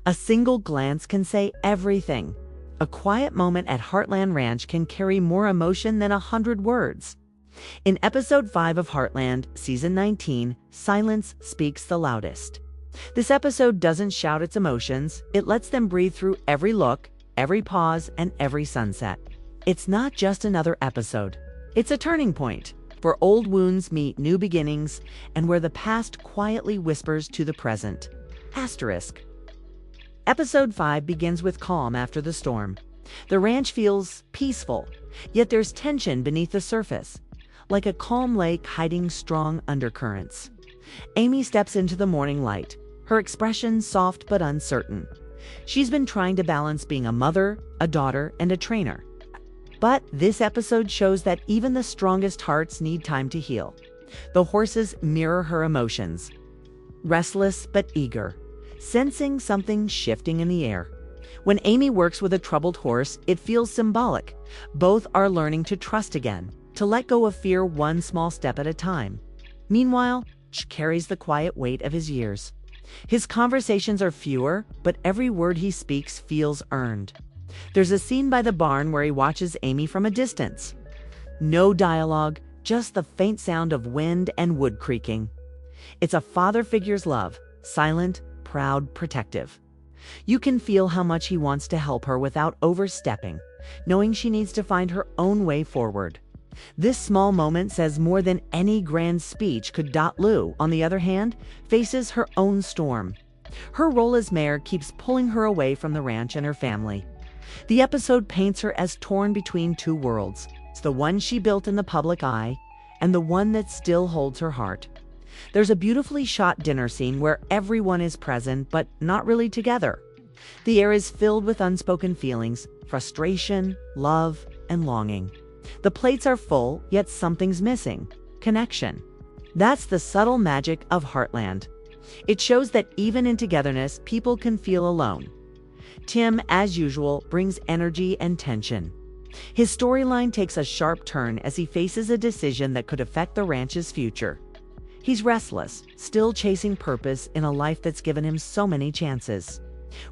A single glance can say everything. A quiet moment at Heartland Ranch can carry more emotion than 100 words. In episode 5 of Heartland, season 19, silence speaks the loudest. This episode doesn't shout its emotions, it lets them breathe through every look, every pause, and every sunset. It's not just another episode. It's a turning point, where old wounds meet new beginnings and where the past quietly whispers to the present. Asterisk. Episode 5 begins with calm after the storm. The ranch feels peaceful, yet there's tension beneath the surface, like a calm lake hiding strong undercurrents. Amy steps into the morning light, her expression soft but uncertain. She's been trying to balance being a mother, a daughter, and a trainer. But this episode shows that even the strongest hearts need time to heal. The horses mirror her emotions, restless but eager, sensing something shifting in the air. When Amy works with a troubled horse, it feels symbolic. Both are learning to trust again, to let go of fear one small step at a time. Meanwhile, Ch carries the quiet weight of his years. His conversations are fewer, but every word he speaks feels earned. There's a scene by the barn where he watches Amy from a distance. No dialogue, just the faint sound of wind and wood creaking. It's a father figure's love, silent, proud, protective. You can feel how much he wants to help her without overstepping, knowing she needs to find her own way forward. This small moment says more than any grand speech could. Lou, on the other hand, faces her own storm. Her role as mayor keeps pulling her away from the ranch and her family. The episode paints her as torn between two worlds. It's the one she built in the public eye and the one that still holds her heart. There's a beautifully shot dinner scene where everyone is present but not really together. The air is filled with unspoken feelings, frustration, love, and longing. The plates are full, yet something's missing: connection. That's the subtle magic of Heartland. It shows that even in togetherness, people can feel alone. Tim, as usual, brings energy and tension. His storyline takes a sharp turn as he faces a decision that could affect the ranch's future. He's restless, still chasing purpose in a life that's given him so many chances.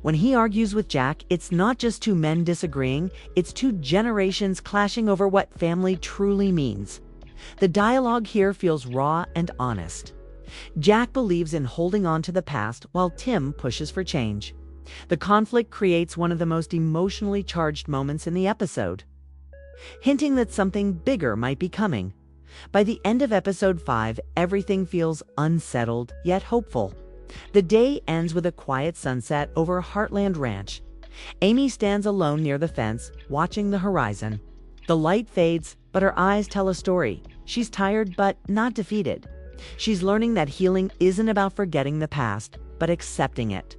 When he argues with Jack, it's not just two men disagreeing, it's two generations clashing over what family truly means. The dialogue here feels raw and honest. Jack believes in holding on to the past while Tim pushes for change. The conflict creates one of the most emotionally charged moments in the episode, hinting that something bigger might be coming. By the end of episode 5, everything feels unsettled yet hopeful. The day ends with a quiet sunset over Heartland Ranch. Amy stands alone near the fence, watching the horizon. The light fades, but her eyes tell a story. She's tired, but not defeated. She's learning that healing isn't about forgetting the past, but accepting it.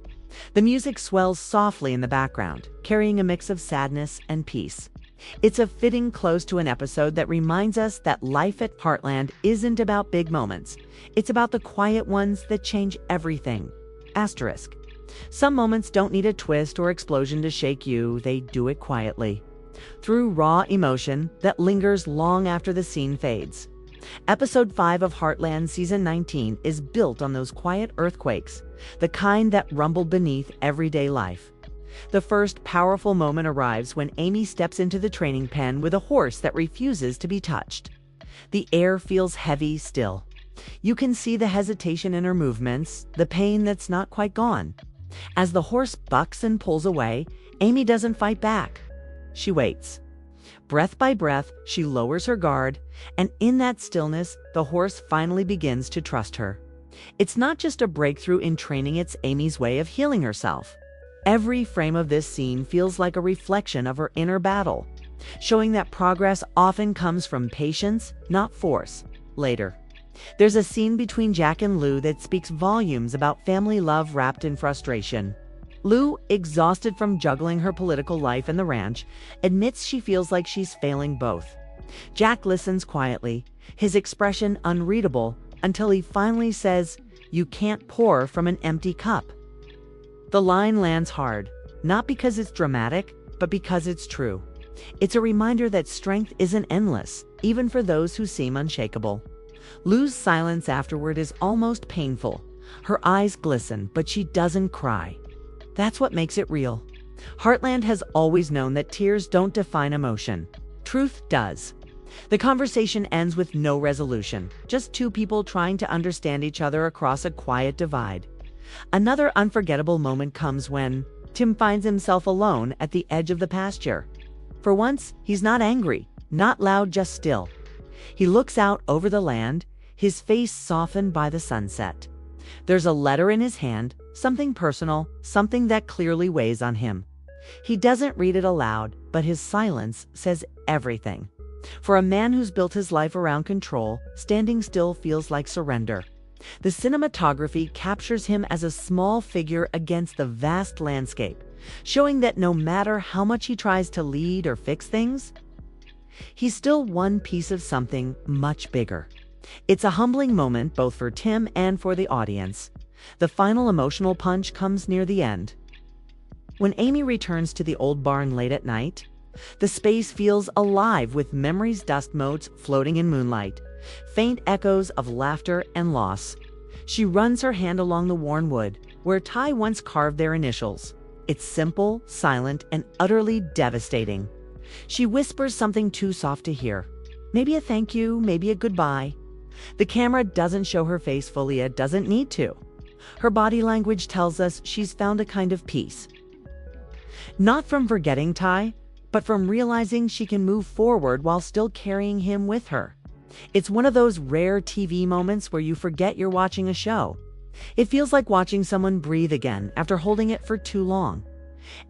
The music swells softly in the background, carrying a mix of sadness and peace. It's a fitting close to an episode that reminds us that life at Heartland isn't about big moments. It's about the quiet ones that change everything. Asterisk. Some moments don't need a twist or explosion to shake you, they do it quietly, through raw emotion that lingers long after the scene fades. Episode 5 of Heartland Season 19 is built on those quiet earthquakes, the kind that rumble beneath everyday life. The first powerful moment arrives when Amy steps into the training pen with a horse that refuses to be touched. The air feels heavy still. You can see the hesitation in her movements, the pain that's not quite gone. As the horse bucks and pulls away, Amy doesn't fight back. She waits. Breath by breath, she lowers her guard, and in that stillness, the horse finally begins to trust her. It's not just a breakthrough in training, it's Amy's way of healing herself. Every frame of this scene feels like a reflection of her inner battle, showing that progress often comes from patience, not force. Later, there's a scene between Jack and Lou that speaks volumes about family love wrapped in frustration. Lou, exhausted from juggling her political life and the ranch, admits she feels like she's failing both. Jack listens quietly, his expression unreadable, until he finally says, "You can't pour from an empty cup." The line lands hard, not because it's dramatic, but because it's true. It's a reminder that strength isn't endless, even for those who seem unshakable. Lou's silence afterward is almost painful. Her eyes glisten, but she doesn't cry. That's what makes it real. Heartland has always known that tears don't define emotion. Truth does. The conversation ends with no resolution, just two people trying to understand each other across a quiet divide. Another unforgettable moment comes when Tim finds himself alone at the edge of the pasture. For once, he's not angry, not loud, just still. He looks out over the land, his face softened by the sunset. There's a letter in his hand, something personal, something that clearly weighs on him. He doesn't read it aloud, but his silence says everything. For a man who's built his life around control, standing still feels like surrender. The cinematography captures him as a small figure against the vast landscape, showing that no matter how much he tries to lead or fix things, he's still one piece of something much bigger. It's a humbling moment both for Tim and for the audience. The final emotional punch comes near the end. When Amy returns to the old barn late at night, the space feels alive with memories' dust motes floating in moonlight, faint echoes of laughter and loss. She runs her hand along the worn wood, where Ty once carved their initials. It's simple, silent, and utterly devastating. She whispers something too soft to hear. Maybe a thank you, maybe a goodbye. The camera doesn't show her face fully, it doesn't need to. Her body language tells us she's found a kind of peace. Not from forgetting Ty, but from realizing she can move forward while still carrying him with her. It's one of those rare TV moments where you forget you're watching a show. It feels like watching someone breathe again after holding it for too long.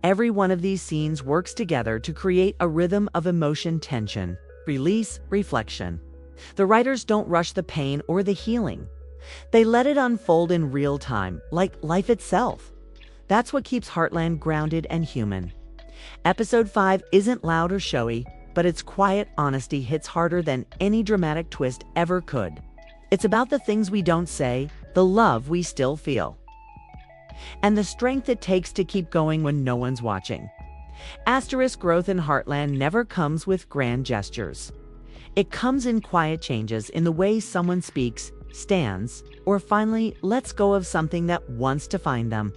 Every one of these scenes works together to create a rhythm of emotion, tension, release, reflection. The writers don't rush the pain or the healing. They let it unfold in real time, like life itself. That's what keeps Heartland grounded and human. Episode 5 isn't loud or showy, but its quiet honesty hits harder than any dramatic twist ever could. It's about the things we don't say, the love we still feel, and the strength it takes to keep going when no one's watching. Asterisk growth in Heartland never comes with grand gestures. It comes in quiet changes in the way someone speaks, stands, or finally lets go of something that wants to find them.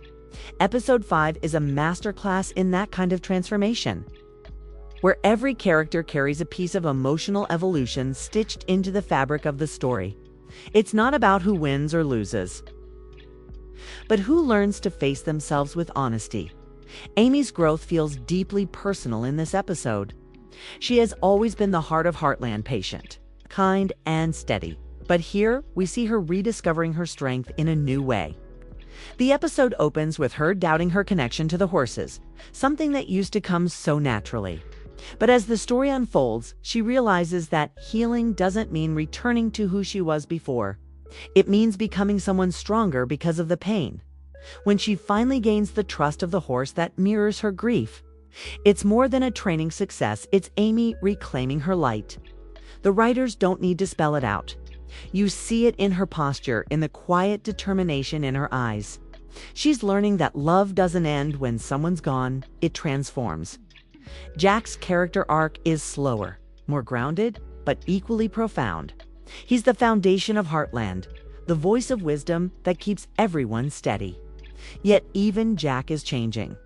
Episode 5 is a masterclass in that kind of transformation, where every character carries a piece of emotional evolution stitched into the fabric of the story. It's not about who wins or loses, but who learns to face themselves with honesty. Amy's growth feels deeply personal in this episode. She has always been the heart of Heartland, patient, kind, and steady. But here, we see her rediscovering her strength in a new way. The episode opens with her doubting her connection to the horses, something that used to come so naturally. But as the story unfolds, she realizes that healing doesn't mean returning to who she was before. It means becoming someone stronger because of the pain. When she finally gains the trust of the horse that mirrors her grief, it's more than a training success, it's Amy reclaiming her light. The writers don't need to spell it out. You see it in her posture, in the quiet determination in her eyes. She's learning that love doesn't end when someone's gone, it transforms. Jack's character arc is slower, more grounded, but equally profound. He's the foundation of Heartland, the voice of wisdom that keeps everyone steady. Yet even Jack is changing.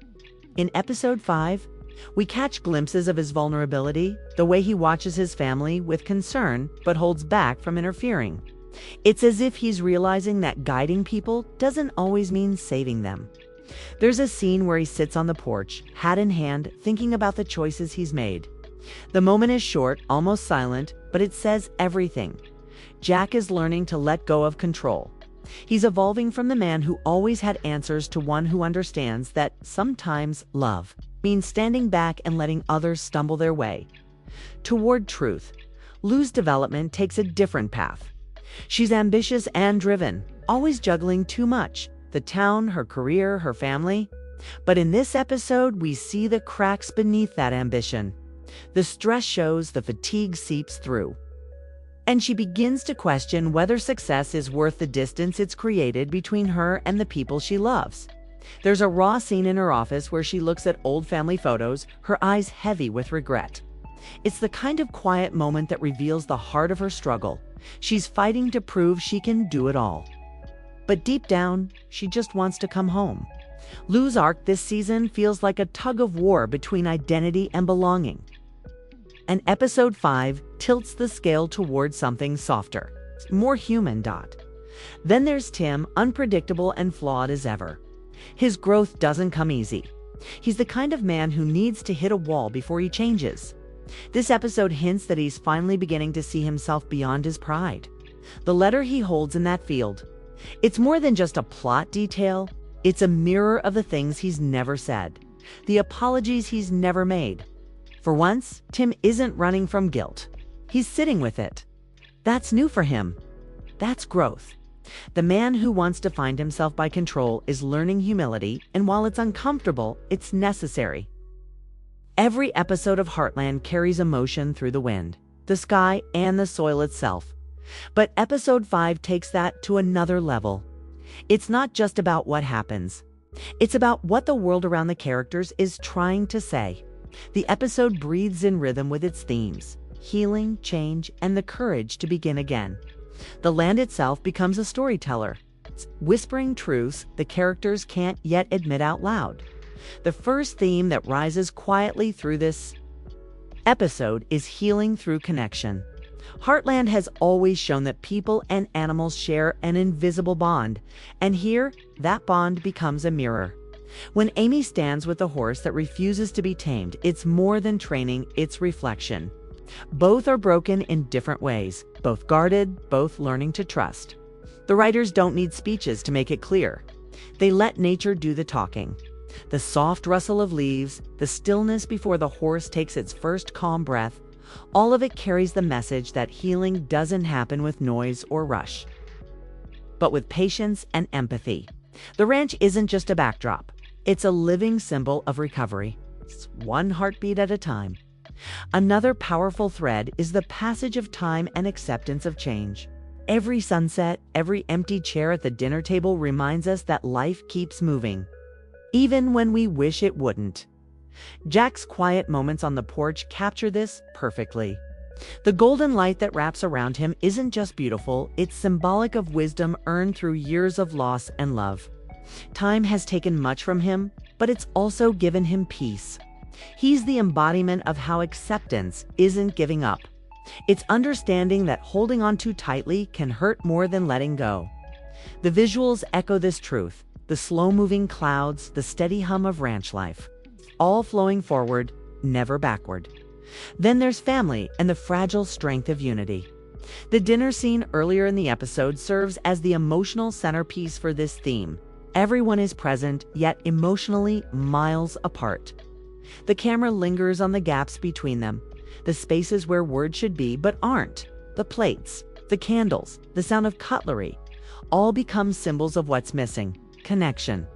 In episode 5, we catch glimpses of his vulnerability, the way he watches his family with concern but holds back from interfering. It's as if he's realizing that guiding people doesn't always mean saving them. There's a scene where he sits on the porch, hat in hand, thinking about the choices he's made. The moment is short, almost silent, but it says everything. Jack is learning to let go of control. He's evolving from the man who always had answers to one who understands that sometimes love means standing back and letting others stumble their way toward truth. Lou's development takes a different path. She's ambitious and driven, always juggling too much: the town, her career, her family. But in this episode, we see the cracks beneath that ambition. The stress shows, the fatigue seeps through. And she begins to question whether success is worth the distance it's created between her and the people she loves. There's a raw scene in her office where she looks at old family photos, her eyes heavy with regret. It's the kind of quiet moment that reveals the heart of her struggle. She's fighting to prove she can do it all. But deep down, she just wants to come home. Lou's arc this season feels like a tug of war between identity and belonging. And episode 5 tilts the scale towards something softer, more human. Then there's Tim, unpredictable and flawed as ever. His growth doesn't come easy. He's the kind of man who needs to hit a wall before he changes. This episode hints that he's finally beginning to see himself beyond his pride. The letter he holds in that field, it's more than just a plot detail. It's a mirror of the things he's never said, the apologies he's never made. For once, Tim isn't running from guilt. He's sitting with it. That's new for him. That's growth. The man who wants to find himself by control is learning humility, and while it's uncomfortable, it's necessary. Every episode of Heartland carries emotion through the wind, the sky, and the soil itself. But episode 5 takes that to another level. It's not just about what happens. It's about what the world around the characters is trying to say. The episode breathes in rhythm with its themes: healing, change, and the courage to begin again. The land itself becomes a storyteller, whispering truths the characters can't yet admit out loud. The first theme that rises quietly through this episode is healing through connection. Heartland has always shown that people and animals share an invisible bond, and here, that bond becomes a mirror. When Amy stands with a horse that refuses to be tamed, it's more than training, it's reflection. Both are broken in different ways, both guarded, both learning to trust. The writers don't need speeches to make it clear. They let nature do the talking. The soft rustle of leaves, the stillness before the horse takes its first calm breath, all of it carries the message that healing doesn't happen with noise or rush, but with patience and empathy. The ranch isn't just a backdrop. It's a living symbol of recovery. It's one heartbeat at a time. Another powerful thread is the passage of time and acceptance of change. Every sunset, every empty chair at the dinner table reminds us that life keeps moving, even when we wish it wouldn't. Jack's quiet moments on the porch capture this perfectly. The golden light that wraps around him isn't just beautiful, it's symbolic of wisdom earned through years of loss and love. Time has taken much from him, but it's also given him peace. He's the embodiment of how acceptance isn't giving up. It's understanding that holding on too tightly can hurt more than letting go. The visuals echo this truth: the slow-moving clouds, the steady hum of ranch life, all flowing forward, never backward. Then there's family and the fragile strength of unity. The dinner scene earlier in the episode serves as the emotional centerpiece for this theme. Everyone is present, yet emotionally miles apart. The camera lingers on the gaps between them, the spaces where words should be but aren't. The plates, the candles, the sound of cutlery, all become symbols of what's missing: connection.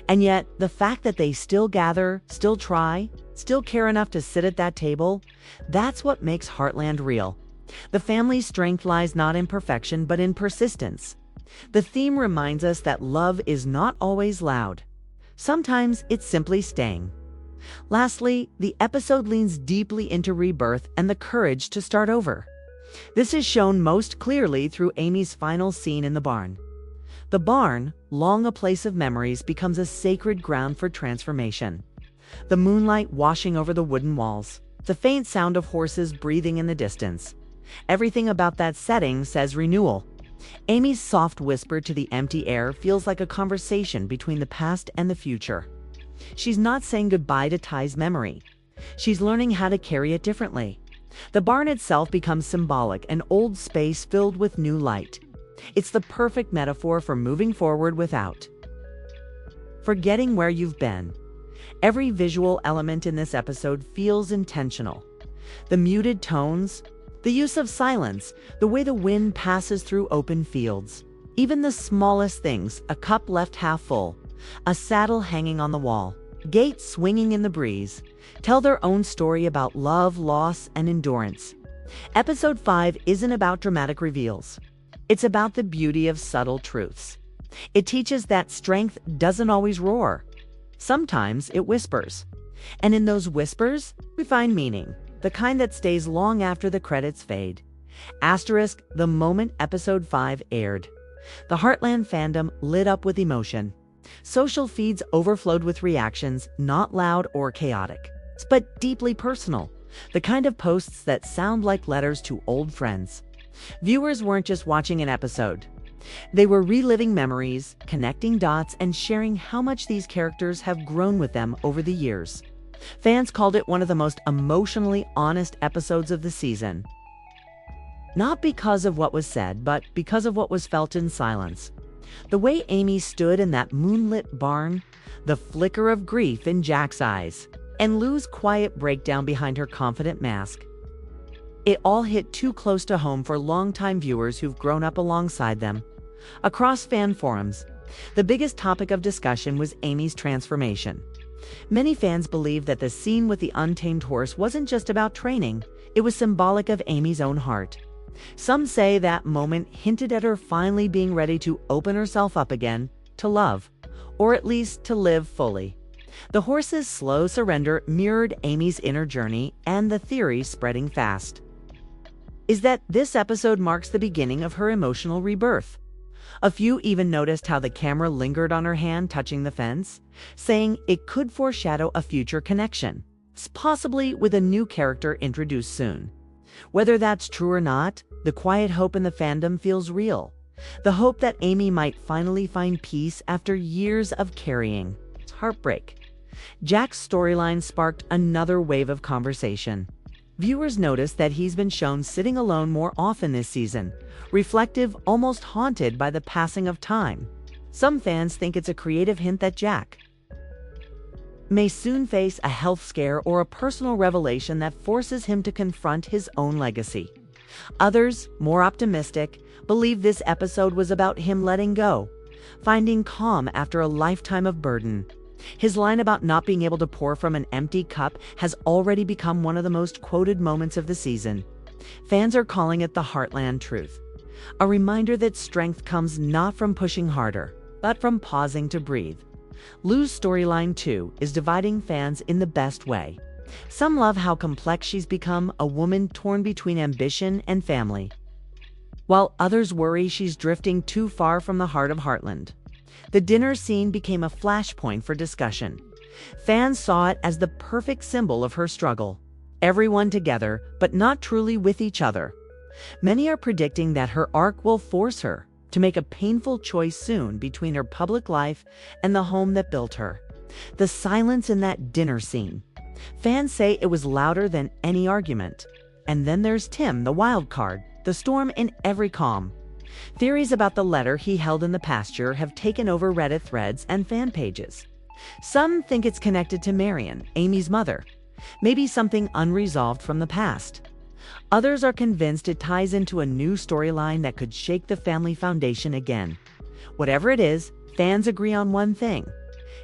And yet, the fact that they still gather, still try, still care enough to sit at that table, that's what makes Heartland real. The family's strength lies not in perfection, but in persistence. The theme reminds us that love is not always loud. Sometimes it's simply staying. Lastly, the episode leans deeply into rebirth and the courage to start over. This is shown most clearly through Amy's final scene in the barn. The barn, long a place of memories, becomes a sacred ground for transformation. The moonlight washing over the wooden walls, the faint sound of horses breathing in the distance. Everything about that setting says renewal. Amy's soft whisper to the empty air feels like a conversation between the past and the future. She's not saying goodbye to Ty's memory. She's learning how to carry it differently. The barn itself becomes symbolic, an old space filled with new light. It's the perfect metaphor for moving forward without forgetting where you've been. Every visual element in this episode feels intentional. The muted tones, the use of silence, the way the wind passes through open fields. Even the smallest things: a cup left half full, a saddle hanging on the wall, gate swinging in the breeze, tell their own story about love, loss, and endurance. Episode 5 isn't about dramatic reveals. It's about the beauty of subtle truths. It teaches that strength doesn't always roar. Sometimes it whispers. And in those whispers, we find meaning, the kind that stays long after the credits fade. Asterisk, the moment episode 5 aired, the Heartland fandom lit up with emotion. Social feeds overflowed with reactions, not loud or chaotic, but deeply personal, the kind of posts that sound like letters to old friends. Viewers weren't just watching an episode. They were reliving memories, connecting dots, and sharing how much these characters have grown with them over the years. Fans called it one of the most emotionally honest episodes of the season. Not because of what was said, but because of what was felt in silence. The way Amy stood in that moonlit barn, the flicker of grief in Jack's eyes, and Lou's quiet breakdown behind her confident mask. It all hit too close to home for longtime viewers who've grown up alongside them. Across fan forums, the biggest topic of discussion was Amy's transformation. Many fans believed that the scene with the untamed horse wasn't just about training, it was symbolic of Amy's own heart. Some say that moment hinted at her finally being ready to open herself up again, to love, or at least to live fully. The horse's slow surrender mirrored Amy's inner journey, and the theory spreading fast is that this episode marks the beginning of her emotional rebirth. A few even noticed how the camera lingered on her hand touching the fence, saying it could foreshadow a future connection, possibly with a new character introduced soon. Whether that's true or not, the quiet hope in the fandom feels real. The hope that Amy might finally find peace after years of carrying heartbreak. Jack's storyline sparked another wave of conversation. Viewers noticed that he's been shown sitting alone more often this season, reflective, almost haunted by the passing of time. Some fans think it's a creative hint that Jack may soon face a health scare or a personal revelation that forces him to confront his own legacy. Others, more optimistic, believe this episode was about him letting go, finding calm after a lifetime of burden. His line about not being able to pour from an empty cup has already become one of the most quoted moments of the season. Fans are calling it the Heartland truth, a reminder that strength comes not from pushing harder, but from pausing to breathe. Lou's storyline, too, is dividing fans in the best way. Some love how complex she's become, a woman torn between ambition and family, while others worry she's drifting too far from the heart of Heartland. The dinner scene became a flashpoint for discussion. Fans saw it as the perfect symbol of her struggle. Everyone together, but not truly with each other. Many are predicting that her arc will force her to make a painful choice soon between her public life and the home that built her. The silence in that dinner scene. Fans say it was louder than any argument. And then there's Tim, the wild card, the storm in every calm. Theories about the letter he held in the pasture have taken over Reddit threads and fan pages. Some think it's connected to Marion, Amy's mother, maybe something unresolved from the past. Others are convinced it ties into a new storyline that could shake the family foundation again. Whatever it is, fans agree on one thing.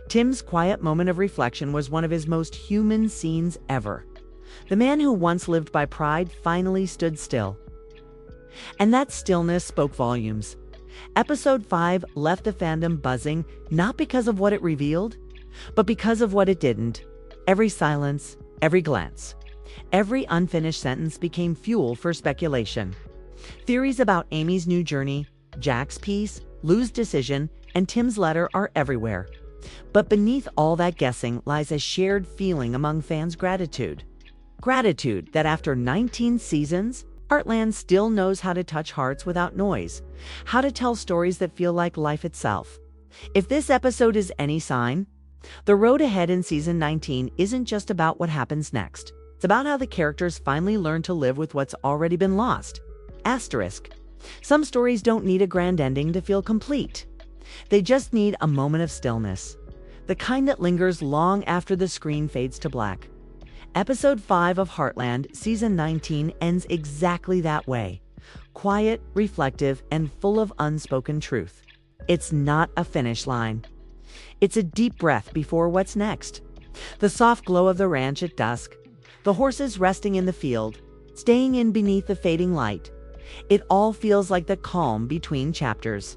Tim's quiet moment of reflection was one of his most human scenes ever. The man who once lived by pride finally stood still. And that stillness spoke volumes. Episode 5 left the fandom buzzing, not because of what it revealed, but because of what it didn't. Every silence, every glance, every unfinished sentence became fuel for speculation. Theories about Amy's new journey, Jack's peace, Lou's decision, and Tim's letter are everywhere. But beneath all that guessing lies a shared feeling among fans: gratitude. Gratitude that after 19 seasons, Heartland still knows how to touch hearts without noise, how to tell stories that feel like life itself. If this episode is any sign, the road ahead in season 19 isn't just about what happens next. It's about how the characters finally learn to live with what's already been lost. Asterisk. Some stories don't need a grand ending to feel complete. They just need a moment of stillness, the kind that lingers long after the screen fades to black. Episode 5 of Heartland, Season 19, ends exactly that way. Quiet, reflective, and full of unspoken truth. It's not a finish line. It's a deep breath before what's next. The soft glow of the ranch at dusk, the horses resting in the field, staying in beneath the fading light. It all feels like the calm between chapters.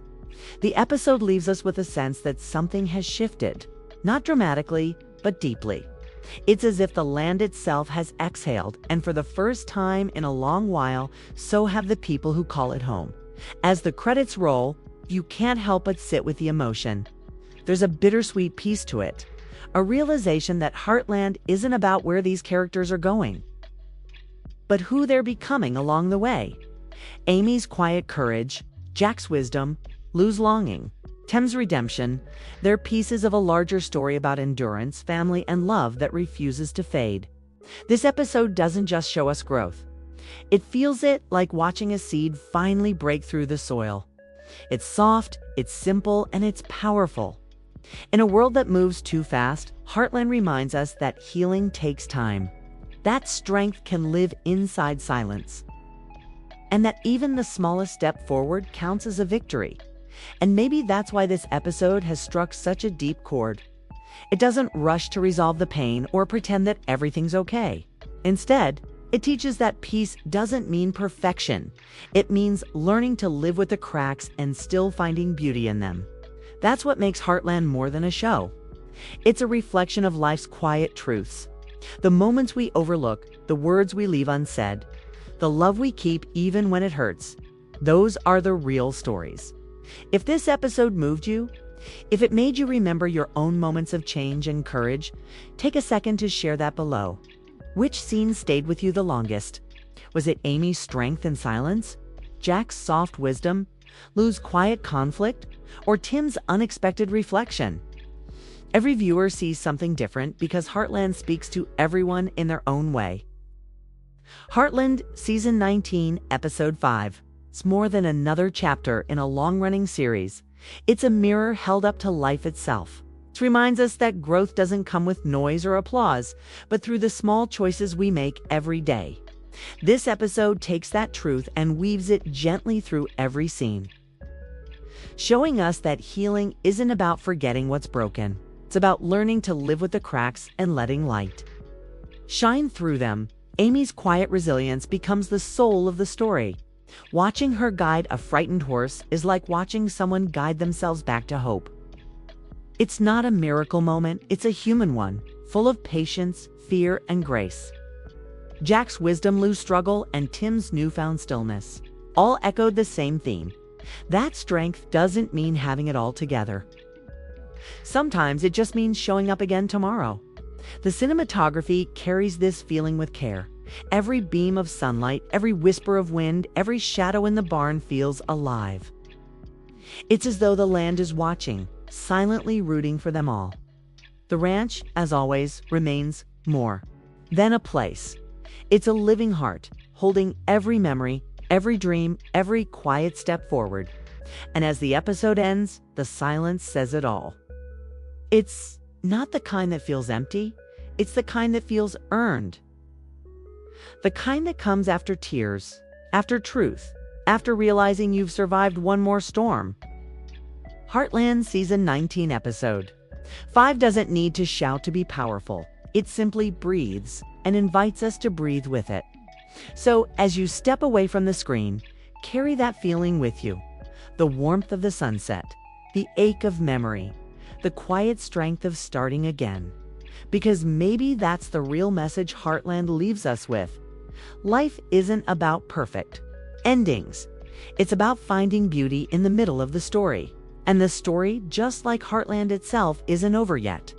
The episode leaves us with a sense that something has shifted, not dramatically, but deeply. It's as if the land itself has exhaled, and for the first time in a long while, so have the people who call it home. As the credits roll, you can't help but sit with the emotion. There's a bittersweet piece to it, a realization that Heartland isn't about where these characters are going, but who they're becoming along the way. Amy's quiet courage, Jack's wisdom, Lou's longing, Tim's redemption, they're pieces of a larger story about endurance, family, and love that refuses to fade. This episode doesn't just show us growth. It feels it like watching a seed finally break through the soil. It's soft, it's simple, and it's powerful. In a world that moves too fast, Heartland reminds us that healing takes time. That strength can live inside silence. And that even the smallest step forward counts as a victory. And maybe that's why this episode has struck such a deep chord. It doesn't rush to resolve the pain or pretend that everything's okay. Instead, it teaches that peace doesn't mean perfection. It means learning to live with the cracks and still finding beauty in them. That's what makes Heartland more than a show. It's a reflection of life's quiet truths. The moments we overlook, the words we leave unsaid, the love we keep even when it hurts. Those are the real stories. If this episode moved you, if it made you remember your own moments of change and courage, take a second to share that below. Which scene stayed with you the longest? Was it Amy's strength and silence? Jack's soft wisdom? Lou's quiet conflict? Or Tim's unexpected reflection? Every viewer sees something different because Heartland speaks to everyone in their own way. Heartland, Season 19, Episode 5. It's more than another chapter in a long-running series. It's a mirror held up to life itself. It reminds us that growth doesn't come with noise or applause, but through the small choices we make every day. This episode takes that truth and weaves it gently through every scene, showing us that healing isn't about forgetting what's broken. It's about learning to live with the cracks and letting light shine through them. Amy's quiet resilience becomes the soul of the story. Watching her guide a frightened horse is like watching someone guide themselves back to hope. It's not a miracle moment, it's a human one, full of patience, fear, and grace. Jack's wisdom, Lou's struggle, and Tim's newfound stillness all echoed the same theme. That strength doesn't mean having it all together. Sometimes it just means showing up again tomorrow. The cinematography carries this feeling with care. Every beam of sunlight, every whisper of wind, every shadow in the barn feels alive. It's as though the land is watching, silently rooting for them all. The ranch, as always, remains more than a place. It's a living heart, holding every memory, every dream, every quiet step forward. And as the episode ends, the silence says it all. It's not the kind that feels empty, it's the kind that feels earned. The kind that comes after tears, after truth, after realizing you've survived one more storm. Heartland Season 19 Episode 5 doesn't need to shout to be powerful. It simply breathes and invites us to breathe with it. So as you step away from the screen, carry that feeling with you. The warmth of the sunset, the ache of memory, the quiet strength of starting again. Because maybe that's the real message Heartland leaves us with. Life isn't about perfect endings. It's about finding beauty in the middle of the story. And the story, just like Heartland itself, isn't over yet.